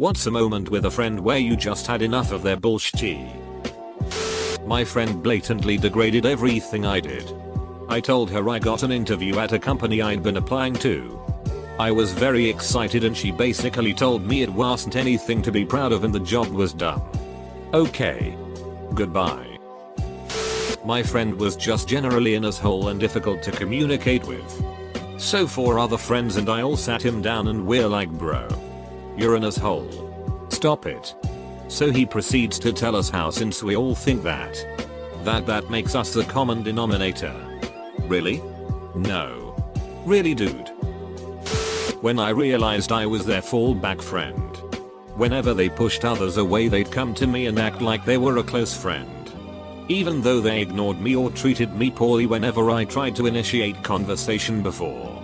What's a moment with a friend where you just had enough of their bullshit? My friend blatantly degraded everything I did. I told her I got an interview at a company I'd been applying to. I was very excited and she basically told me it wasn't anything to be proud of and the job was done. Okay. Goodbye. My friend was just generally an asshole and difficult to communicate with. So 4 other friends and I all sat him down and we're like, bro, you're an asshole. Stop it. So he proceeds to tell us how since we all think that makes us the common denominator. Really? No. Really, dude? When I realized I was their fallback friend. Whenever they pushed others away they'd come to me and act like they were a close friend. Even though they ignored me or treated me poorly whenever I tried to initiate conversation before.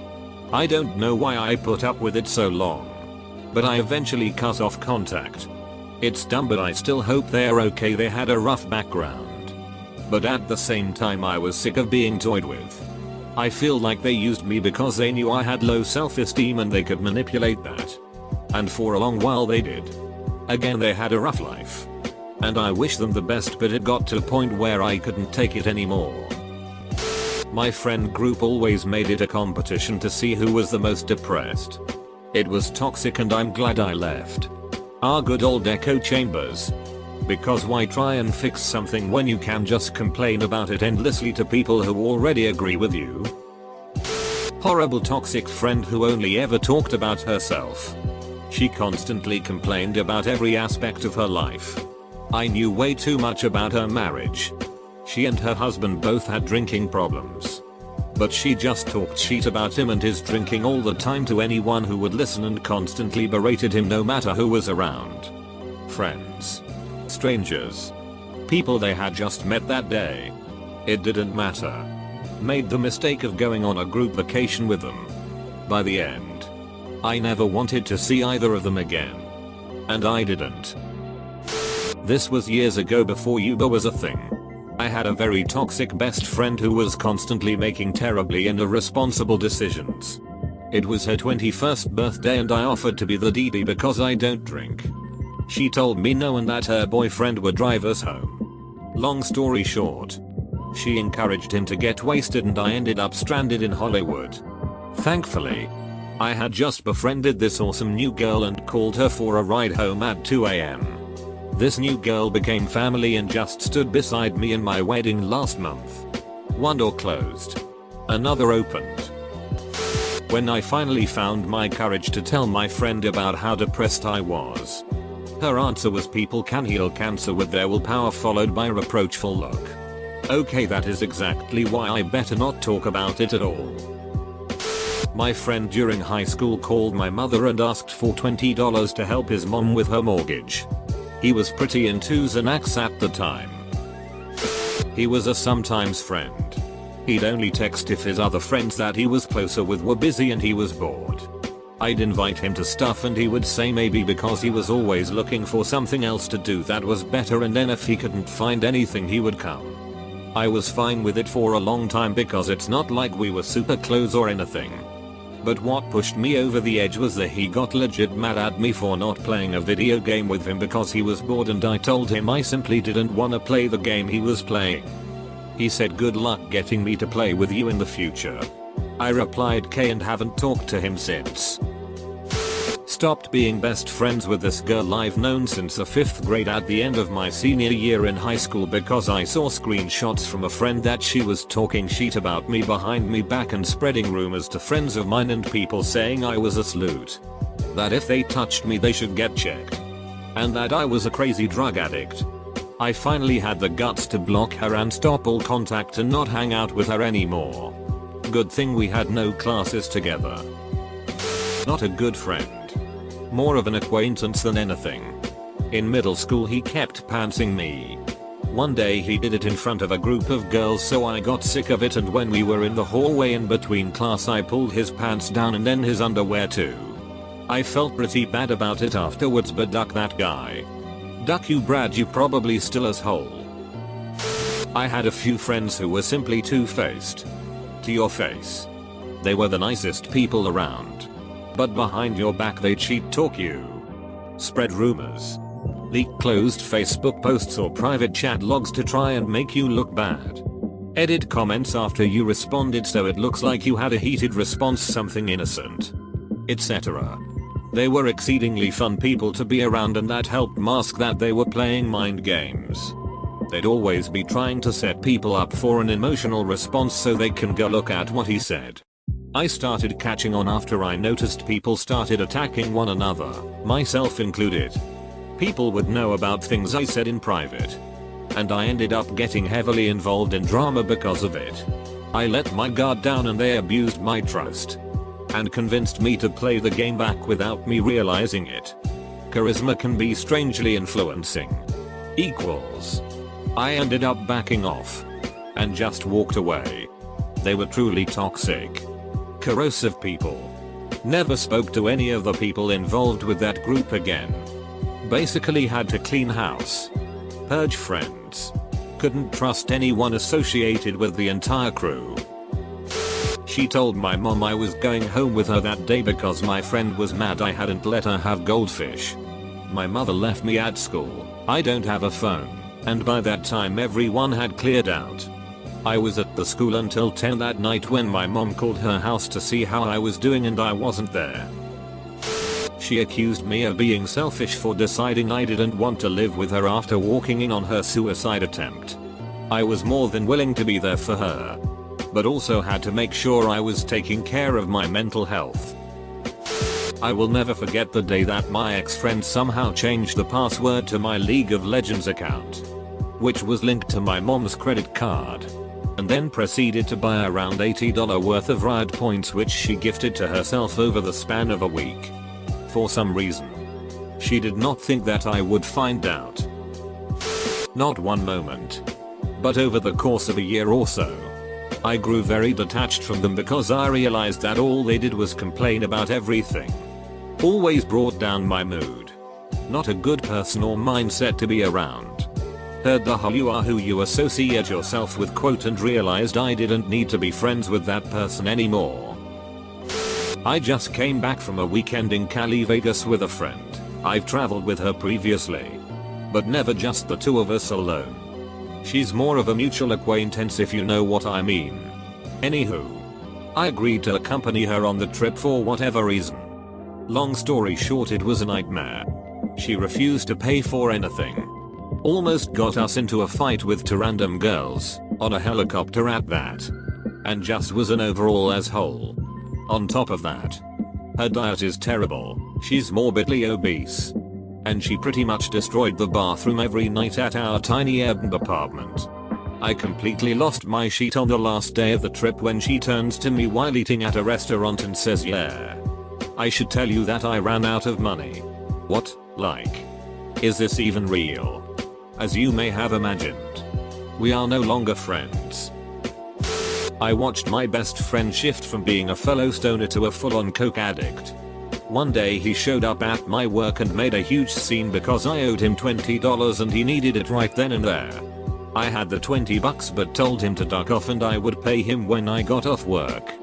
I don't know why I put up with it so long. But I eventually cut off contact. It's dumb but I still hope they're okay. They had a rough background. But at the same time I was sick of being toyed with. I feel like they used me because they knew I had low self-esteem and they could manipulate that. And for a long while they did. Again, they had a rough life. And I wish them the best, but it got to a point where I couldn't take it anymore. My friend group always made it a competition to see who was the most depressed. It was toxic and I'm glad I left. Our good old echo chambers. Because why try and fix something when you can just complain about it endlessly to people who already agree with you? Horrible toxic friend who only ever talked about herself. She constantly complained about every aspect of her life. I knew way too much about her marriage. She and her husband both had drinking problems. But she just talked shit about him and his drinking all the time to anyone who would listen and constantly berated him no matter who was around. Friends. Strangers. People they had just met that day. It didn't matter. Made the mistake of going on a group vacation with them. By the end, I never wanted to see either of them again. And I didn't. This was years ago before Uber was a thing. I had a very toxic best friend who was constantly making terribly and irresponsible decisions. It was her 21st birthday and I offered to be the DD because I don't drink. She told me no and that her boyfriend would drive us home. Long story short, she encouraged him to get wasted and I ended up stranded in Hollywood. Thankfully, I had just befriended this awesome new girl and called her for a ride home at 2 AM. This new girl became family and just stood beside me in my wedding last month. One door closed. Another opened. When I finally found my courage to tell my friend about how depressed I was, her answer was people can heal cancer with their willpower, followed by a reproachful look. Okay, that is exactly why I better not talk about it at all. My friend during high school called my mother and asked for $20 to help his mom with her mortgage. He was pretty into Xanax at the time. He was a sometimes friend. He'd only text if his other friends that he was closer with were busy and he was bored. I'd invite him to stuff and he would say maybe because he was always looking for something else to do that was better, and then if he couldn't find anything he would come. I was fine with it for a long time because it's not like we were super close or anything. But what pushed me over the edge was that he got legit mad at me for not playing a video game with him because he was bored, and I told him I simply didn't want to play the game he was playing. He said good luck getting me to play with you in the future. I replied K and haven't talked to him since. Stopped being best friends with this girl I've known since the 5th grade at the end of my senior year in high school because I saw screenshots from a friend that she was talking shit about me behind me back and spreading rumors to friends of mine and people saying I was a slut. That if they touched me they should get checked. And that I was a crazy drug addict. I finally had the guts to block her and stop all contact and not hang out with her anymore. Good thing we had no classes together. Not a good friend. More of an acquaintance than anything. In middle school he kept pantsing me. One day he did it in front of a group of girls, so I got sick of it, and when we were in the hallway in between class I pulled his pants down and then his underwear too. I felt pretty bad about it afterwards, but duck that guy. Duck you Brad, you probably still asshole. I had a few friends who were simply two-faced. To your face. They were the nicest people around. But behind your back they cheat talk you. spread rumors, leak closed Facebook posts or private chat logs to try and make you look bad, edit comments after you responded so it looks like you had a heated response, something innocent, etc. They were exceedingly fun people to be around, and that helped mask that they were playing mind games. They'd always be trying to set people up for an emotional response so they can go look at what he said. I started catching on after I noticed people started attacking one another, myself included. People would know about things I said in private, and I ended up getting heavily involved in drama because of it. I let my guard down and they abused my trust and convinced me to play the game back without me realizing it. Charisma can be strangely influencing. Equals. I ended up backing off and just walked away. They were truly toxic, corrosive people. Never spoke to any of the people involved with that group again. Basically had to clean house, purge friends. Couldn't trust anyone associated with the entire crew. She told my mom I was going home with her that day because my friend was mad I hadn't let her have goldfish. My mother left me at school. I don't have a phone, and by that time everyone had cleared out. I was at the school until 10 that night when my mom called her house to see how I was doing and I wasn't there. She accused me of being selfish for deciding I didn't want to live with her after walking in on her suicide attempt. I was more than willing to be there for her, but also had to make sure I was taking care of my mental health. I will never forget the day that my ex-friend somehow changed the password to my League of Legends account, which was linked to my mom's credit card, and then proceeded to buy around $80 worth of Riot points which she gifted to herself over the span of a week. For some reason, she did not think that I would find out. Not one moment. But over the course of a year or so, I grew very detached from them because I realized that all they did was complain about everything. Always brought down my mood. Not a good person or mindset to be around. Heard the whole "you are who you associate yourself with" quote and realized I didn't need to be friends with that person anymore. I just came back from a weekend in Cali, Vegas with a friend. I've traveled with her previously, but never just the two of us alone. She's more of a mutual acquaintance if you know what I mean. Anywho, I agreed to accompany her on the trip for whatever reason. Long story short, it was a nightmare. She refused to pay for anything. Almost got us into a fight with two random girls, on a helicopter at that. And just was an overall asshole. On top of that, her diet is terrible. She's morbidly obese. And she pretty much destroyed the bathroom every night at our tiny urban apartment. I completely lost my shit on the last day of the trip when she turns to me while eating at a restaurant and says, "Yeah, I should tell you that I ran out of money." What, like? Is this even real? As you may have imagined, we are no longer friends. I watched my best friend shift from being a fellow stoner to a full-on coke addict. One day he showed up at my work and made a huge scene because I owed him $20 and he needed it right then and there. I had the $20 but told him to duck off and I would pay him when I got off work.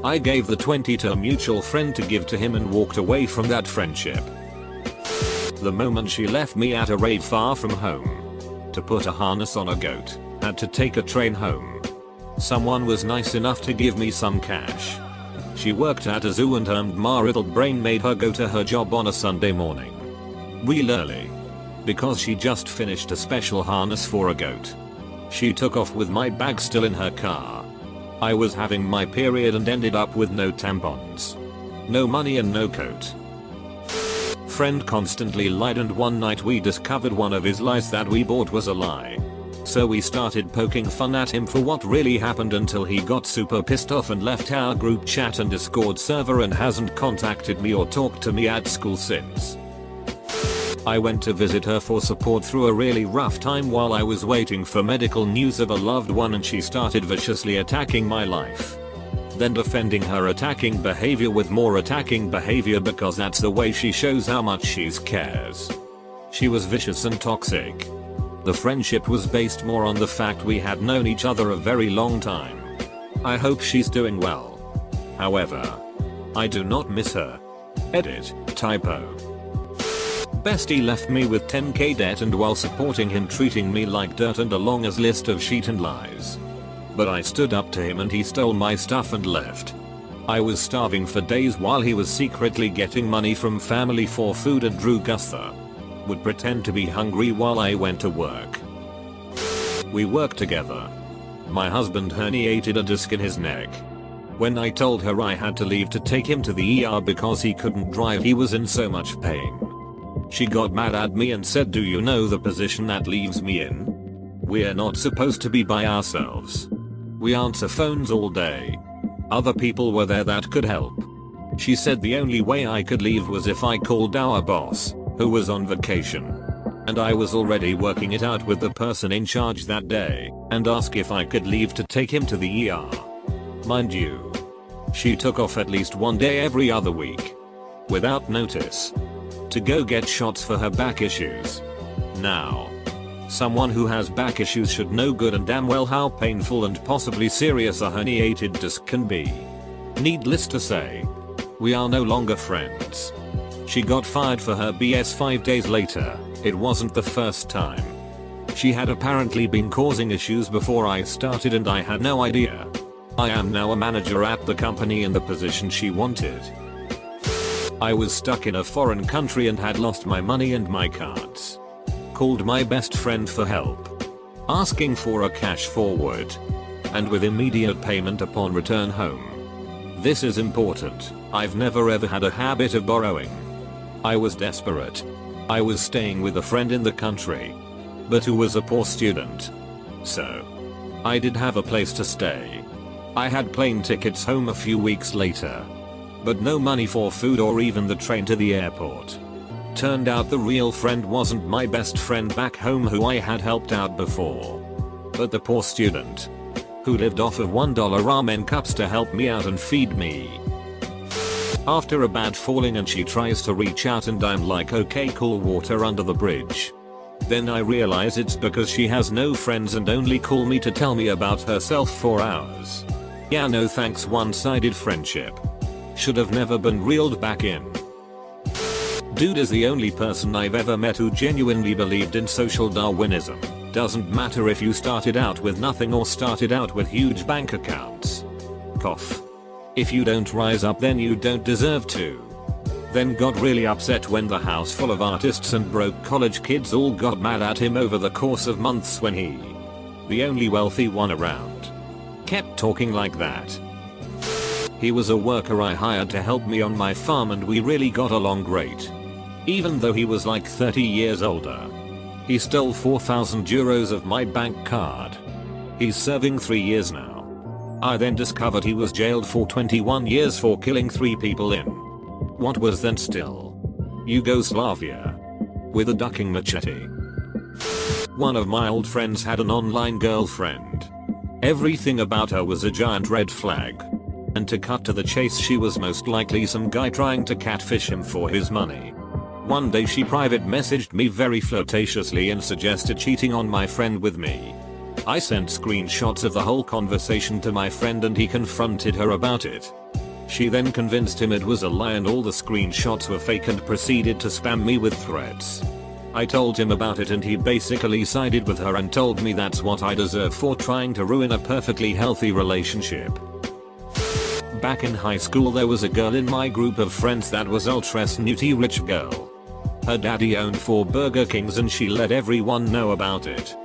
I gave the $20 to a mutual friend to give to him and walked away from that friendship. The moment she left me at a rave far from home to put a harness on a goat, had to take a train home. Someone was nice enough to give me some cash. She worked at a zoo and her ma-riddled brain made her go to her job on a Sunday morning real early because she just finished a special harness for a goat. She took off with my bag still in her car. I was having my period and ended up with no tampons, no money and no coat. Friend constantly lied and one night we discovered one of his lies that we bought was a lie. So we started poking fun at him for what really happened until he got super pissed off and left our group chat and Discord server and hasn't contacted me or talked to me at school since. I went to visit her for support through a really rough time while I was waiting for medical news of a loved one and she started viciously attacking my life. Then defending her attacking behavior with more attacking behavior because that's the way she shows how much she cares. She was vicious and toxic. The friendship was based more on the fact we had known each other a very long time. I hope she's doing well. However, I do not miss her. Edit, typo. Bestie left me with 10k debt, and while supporting him treating me like dirt and a long as list of shit and lies. But I stood up to him and he stole my stuff and left. I was starving for days while he was secretly getting money from family for food, and Drew Guther would pretend to be hungry while I went to work. We worked together. My husband herniated a disc in his neck. When I told her I had to leave to take him to the ER because he couldn't drive, he was in so much pain. She got mad at me and said, "Do you know the position that leaves me in? We're not supposed to be by ourselves. We answer phones all day. Other people were there that could help." She said the only way I could leave was if I called our boss, who was on vacation. And I was already working it out with the person in charge that day, and asked if I could leave to take him to the ER. Mind you, she took off at least one day every other week, without notice, to go get shots for her back issues. Now, someone who has back issues should know good and damn well how painful and possibly serious a herniated disc can be. Needless to say, we are no longer friends. She got fired for her BS 5 days later. It wasn't the first time. She had apparently been causing issues before I started and I had no idea. I am now a manager at the company in the position she wanted. I was stuck in a foreign country and had lost my money and my cards. Called my best friend for help, asking for a cash forward, and with immediate payment upon return home. This is important. I've never ever had a habit of borrowing. I was desperate. I was staying with a friend in the country, but who was a poor student. So, I did have a place to stay. I had plane tickets home a few weeks later, but no money for food or even the train to the airport. Turned out the real friend wasn't my best friend back home who I had helped out before, but the poor student, who lived off of $1 ramen cups to help me out and feed me. After a bad falling and she tries to reach out and I'm like, okay cool, water under the bridge. Then I realize it's because she has no friends and only call me to tell me about herself for hours. Yeah, no thanks, one-sided friendship. Should have never been reeled back in. Dude is the only person I've ever met who genuinely believed in social Darwinism. Doesn't matter if you started out with nothing or started out with huge bank accounts. Cough. If you don't rise up then you don't deserve to. Then got really upset when the house full of artists and broke college kids all got mad at him over the course of months when he, the only wealthy one around, kept talking like that. He was a worker I hired to help me on my farm and we really got along great. Even though he was like 30 years older. He stole 4,000 euros of my bank card. He's serving 3 years now. I then discovered he was jailed for 21 years for killing 3 people in what was then still Yugoslavia with a ducking machete. One of my old friends had an online girlfriend. Everything about her was a giant red flag. And to cut to the chase, she was most likely some guy trying to catfish him for his money. One day she private messaged me very flirtatiously and suggested cheating on my friend with me. I sent screenshots of the whole conversation to my friend and he confronted her about it. She then convinced him it was a lie and all the screenshots were fake and proceeded to spam me with threats. I told him about it and he basically sided with her and told me that's what I deserve for trying to ruin a perfectly healthy relationship. Back in high school there was a girl in my group of friends that was ultra snooty rich girl. Her daddy owned 4 Burger Kings and she let everyone know about it.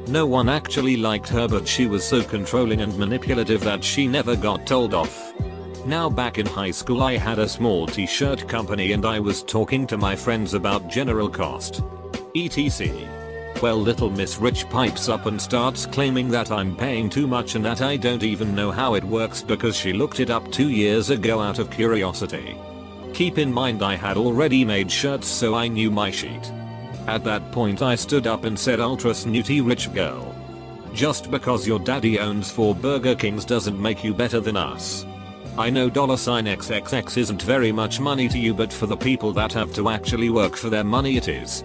No one actually liked her but she was so controlling and manipulative that she never got told off. Now back in high school I had a small t-shirt company and I was talking to my friends about general cost, etc. Well, little Miss Rich pipes up and starts claiming that I'm paying too much and that I don't even know how it works because she looked it up 2 years ago out of curiosity. Keep in mind I had already made shirts so I knew my sheet. At that point I stood up and said, ultra snooty rich girl, just because your daddy owns 4 Burger Kings doesn't make you better than us. I know $XXX isn't very much money to you, but for the people that have to actually work for their money it is.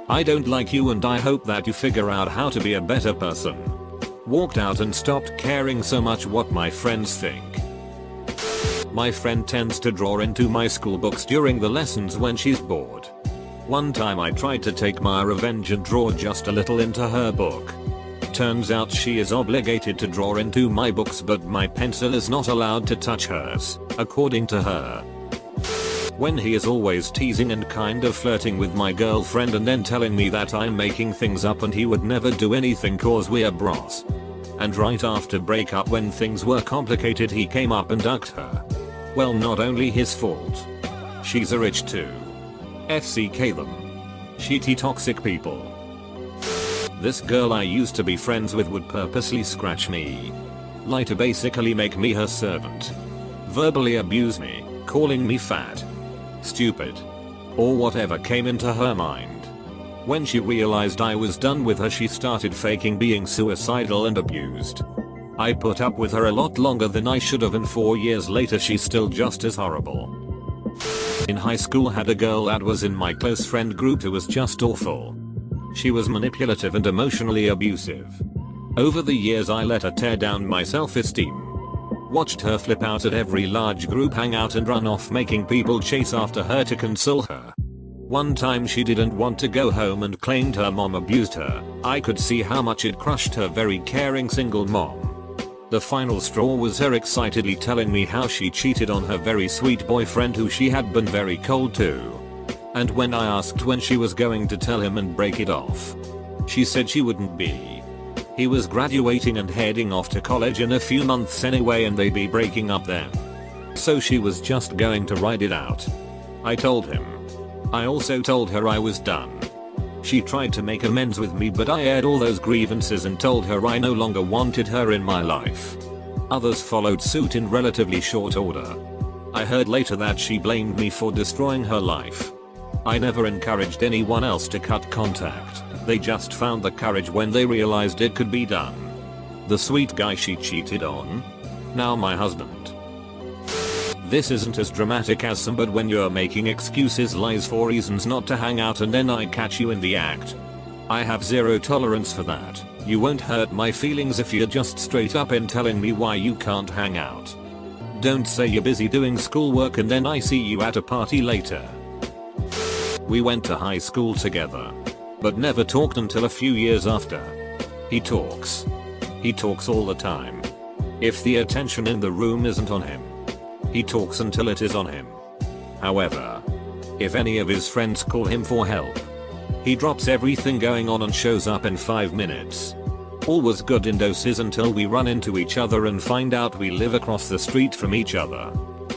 I don't like you and I hope that you figure out how to be a better person. Walked out and stopped caring so much what my friends think. My friend tends to draw into my school books during the lessons when she's bored. One time I tried to take my revenge and draw just a little into her book. Turns out she is obligated to draw into my books, but my pencil is not allowed to touch hers, according to her. When he is always teasing and kind of flirting with my girlfriend and then telling me that I'm making things up and he would never do anything cause we're bros. And right after breakup when things were complicated he came up and ducked her. Well, not only his fault. She's a rich too. FCK them. Shitty toxic people. This girl I used to be friends with would purposely scratch me. Lie to basically make me her servant. Verbally abuse me, calling me fat, stupid, or whatever came into her mind. When she realized I was done with her, she started faking being suicidal and abused. I put up with her a lot longer than I should have, and 4 years later she's still just as horrible. In high school had a girl that was in my close friend group who was just awful. She was manipulative and emotionally abusive. Over the years I let her tear down my self-esteem. Watched her flip out at every large group hangout and run off, making people chase after her to console her. One time she didn't want to go home and claimed her mom abused her. I could see how much it crushed her very caring single mom. The final straw was her excitedly telling me how she cheated on her very sweet boyfriend who she had been very cold to. And when I asked when she was going to tell him and break it off, she said she wouldn't be. He was graduating and heading off to college in a few months anyway, and they'd be breaking up then. So she was just going to ride it out. I told him. I also told her I was done. She tried to make amends with me, but I aired all those grievances and told her I no longer wanted her in my life. Others followed suit in relatively short order. I heard later that she blamed me for destroying her life. I never encouraged anyone else to cut contact. They just found the courage when they realized it could be done. The sweet guy she cheated on? Now my husband. This isn't as dramatic as some, but when you're making excuses, lies for reasons not to hang out, and then I catch you in the act, I have zero tolerance for that. You won't hurt my feelings if you're just straight up in telling me why you can't hang out. Don't say you're busy doing schoolwork and then I see you at a party later. We went to high school together, but never talked until a few years after. He talks. He talks all the time. If the attention in the room isn't on him, he talks until it is on him. However, if any of his friends call him for help, he drops everything going on and shows up in 5 minutes. All was good in doses until we run into each other and find out we live across the street from each other.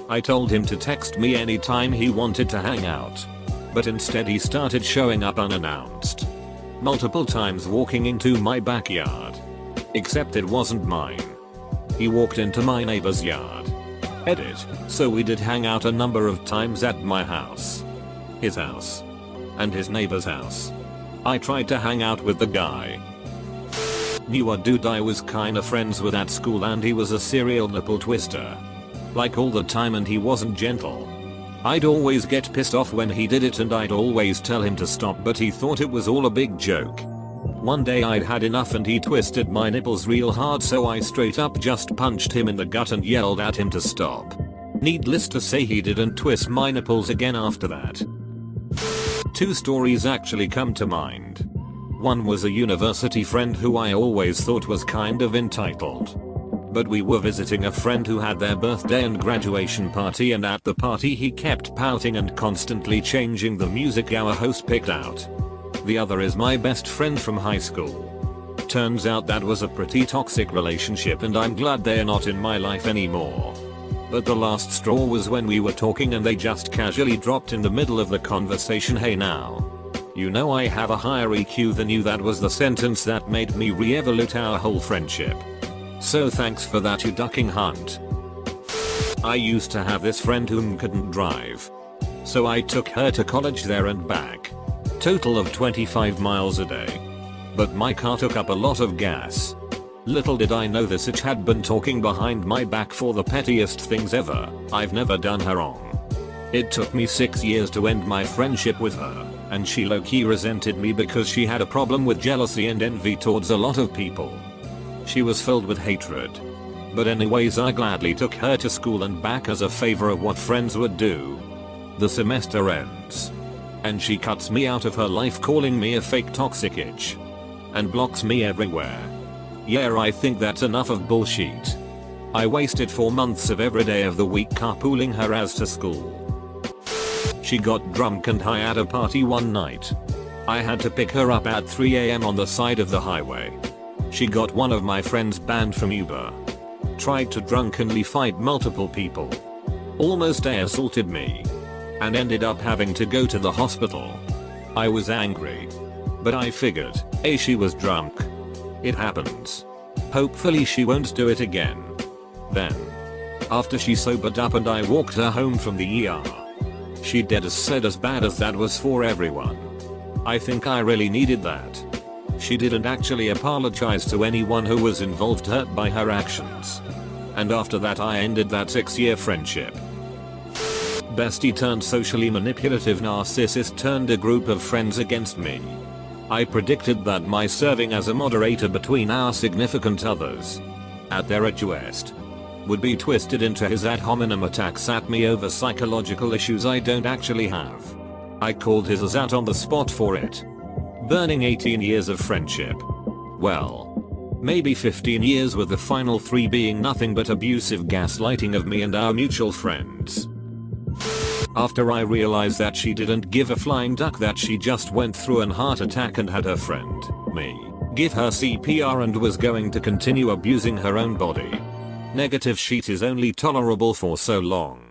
I told him to text me anytime he wanted to hang out, but instead he started showing up unannounced. Multiple times walking into my backyard. Except it wasn't mine. He walked into my neighbor's yard. Edit. So we did hang out a number of times at my house, his house, and his neighbor's house. I tried to hang out with the guy. Knew a dude I was kinda friends with at school, and he was a serial nipple twister. Like all the time, and he wasn't gentle. I'd always get pissed off when he did it and I'd always tell him to stop, but he thought it was all a big joke. One day I'd had enough and he twisted my nipples real hard, so I straight up just punched him in the gut and yelled at him to stop. Needless to say, he didn't twist my nipples again after that. 2 stories actually come to mind. One was a university friend who I always thought was kind of entitled. But we were visiting a friend who had their birthday and graduation party, and at the party he kept pouting and constantly changing the music our host picked out. The other is my best friend from high school. Turns out that was a pretty toxic relationship, and I'm glad they're not in my life anymore. But the last straw was when we were talking and they just casually dropped in the middle of the conversation, "Hey now, you know I have a higher EQ than you." That was the sentence that made me re-evaluate our whole friendship. So thanks for that, you ducking hunt. I used to have this friend whom couldn't drive. So I took her to college there and back. Total of 25 miles a day. But my car took up a lot of gas. Little did I know this itch had been talking behind my back for the pettiest things ever. I've never done her wrong. It took me 6 years to end my friendship with her, and she low-key resented me because she had a problem with jealousy and envy towards a lot of people. She was filled with hatred. But anyways, I gladly took her to school and back as a favor of what friends would do. The semester ends. And she cuts me out of her life, calling me a fake toxic itch. And blocks me everywhere. Yeah, I think that's enough of bullshit. I wasted 4 months of every day of the week carpooling her ass to school. She got drunk and high at a party one night. I had to pick her up at 3 AM on the side of the highway. She got one of my friends banned from Uber. Tried to drunkenly fight multiple people. Almost assaulted me. And ended up having to go to the hospital. I was angry. But I figured, she was drunk. It happens. Hopefully she won't do it again. Then, after she sobered up and I walked her home from the ER, she dead said as bad as that was for everyone. I think I really needed that. She didn't actually apologize to anyone who was involved hurt by her actions. And after that I ended that 6-year friendship. Bestie turned socially manipulative narcissist turned a group of friends against me. I predicted that my serving as a moderator between our significant others, at their request, would be twisted into his ad hominem attacks at me over psychological issues I don't actually have. I called his ass out on the spot for it. Burning 18 years of friendship. Well, maybe 15 years, with the final 3 being nothing but abusive gaslighting of me and our mutual friends. After I realized that she didn't give a flying duck that she just went through an heart attack and had her friend, me, give her CPR and was going to continue abusing her own body. Negative shit is only tolerable for so long.